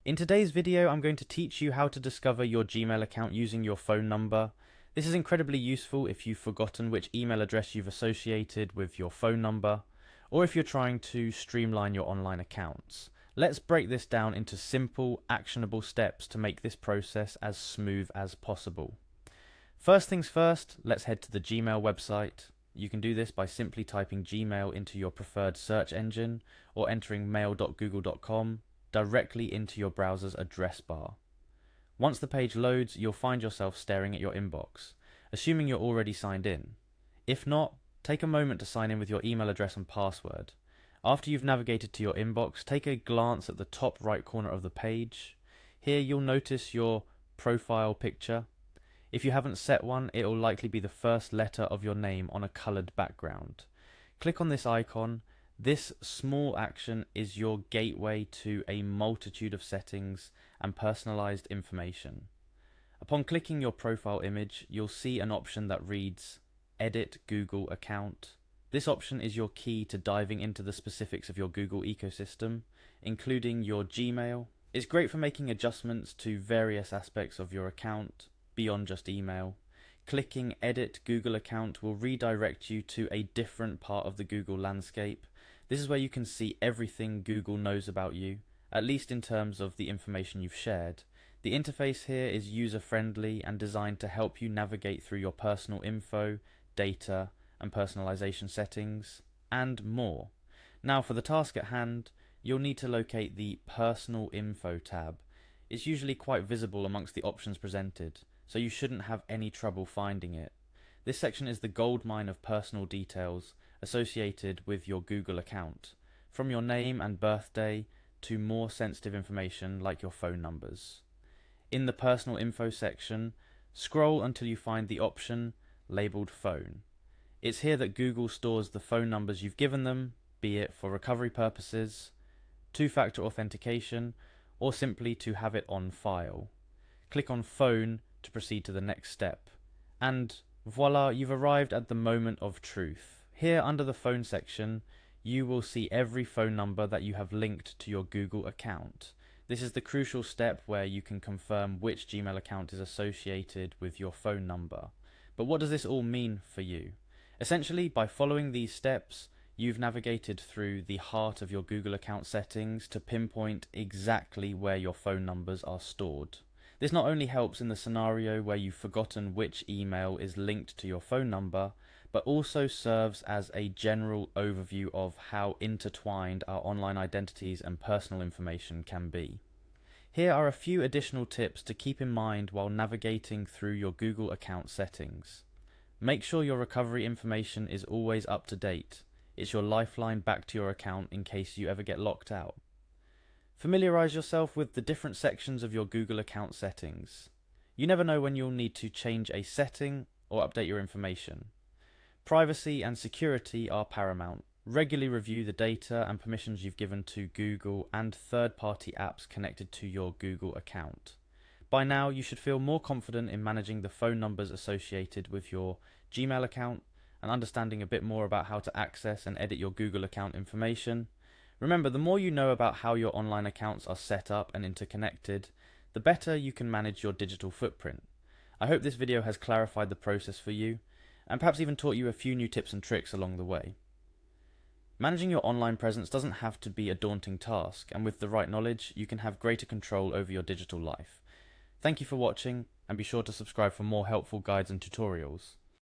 In today's video, I'm going to teach you how to discover your Gmail account using your phone number. This is incredibly useful if you've forgotten which email address you've associated with your phone number, or if you're trying to streamline your online accounts. Let's break this down into simple, actionable steps to make this process as smooth as possible. First things first, let's head to the Gmail website. You can do this by simply typing Gmail into your preferred search engine or entering mail.google.com directly into your browser's address bar. Once the page loads, you'll find yourself staring at your inbox, assuming you're already signed in. If not, take a moment to sign in with your email address and password. After you've navigated to your inbox, take a glance at the top right corner of the page. Here you'll notice your profile picture. If you haven't set one, it will likely be the first letter of your name on a coloured background. Click on this icon. This small action is your gateway to a multitude of settings and personalized information. Upon clicking your profile image, you'll see an option that reads Edit Google Account. This option is your key to diving into the specifics of your Google ecosystem, including your Gmail. It's great for making adjustments to various aspects of your account beyond just email. Clicking Edit Google Account will redirect you to a different part of the Google landscape. This is where you can see everything Google knows about you, at least in terms of the information you've shared. The interface here is user-friendly and designed to help you navigate through your personal info, data, and personalization settings, and more. Now for the task at hand, you'll need to locate the Personal Info tab. It's usually quite visible amongst the options presented, so you shouldn't have any trouble finding it. This section is the goldmine of personal details associated with your Google account, from your name and birthday to more sensitive information like your phone numbers. In the Personal Info section, scroll until you find the option labelled Phone. It's here that Google stores the phone numbers you've given them, be it for recovery purposes, two-factor authentication, or simply to have it on file. Click on Phone to proceed to the next step. And voila, you've arrived at the moment of truth. Here under the phone section, you will see every phone number that you have linked to your Google account. This is the crucial step where you can confirm which Gmail account is associated with your phone number. But what does this all mean for you? Essentially, by following these steps, you've navigated through the heart of your Google account settings to pinpoint exactly where your phone numbers are stored. This not only helps in the scenario where you've forgotten which email is linked to your phone number, but also serves as a general overview of how intertwined our online identities and personal information can be. Here are a few additional tips to keep in mind while navigating through your Google account settings. Make sure your recovery information is always up to date. It's your lifeline back to your account in case you ever get locked out. Familiarize yourself with the different sections of your Google account settings. You never know when you'll need to change a setting or update your information. Privacy and security are paramount. Regularly review the data and permissions you've given to Google and third-party apps connected to your Google account. By now, you should feel more confident in managing the phone numbers associated with your Gmail account and understanding a bit more about how to access and edit your Google account information. Remember, the more you know about how your online accounts are set up and interconnected, the better you can manage your digital footprint. I hope this video has clarified the process for you and perhaps even taught you a few new tips and tricks along the way. Managing your online presence doesn't have to be a daunting task, and with the right knowledge, you can have greater control over your digital life. Thank you for watching, and be sure to subscribe for more helpful guides and tutorials.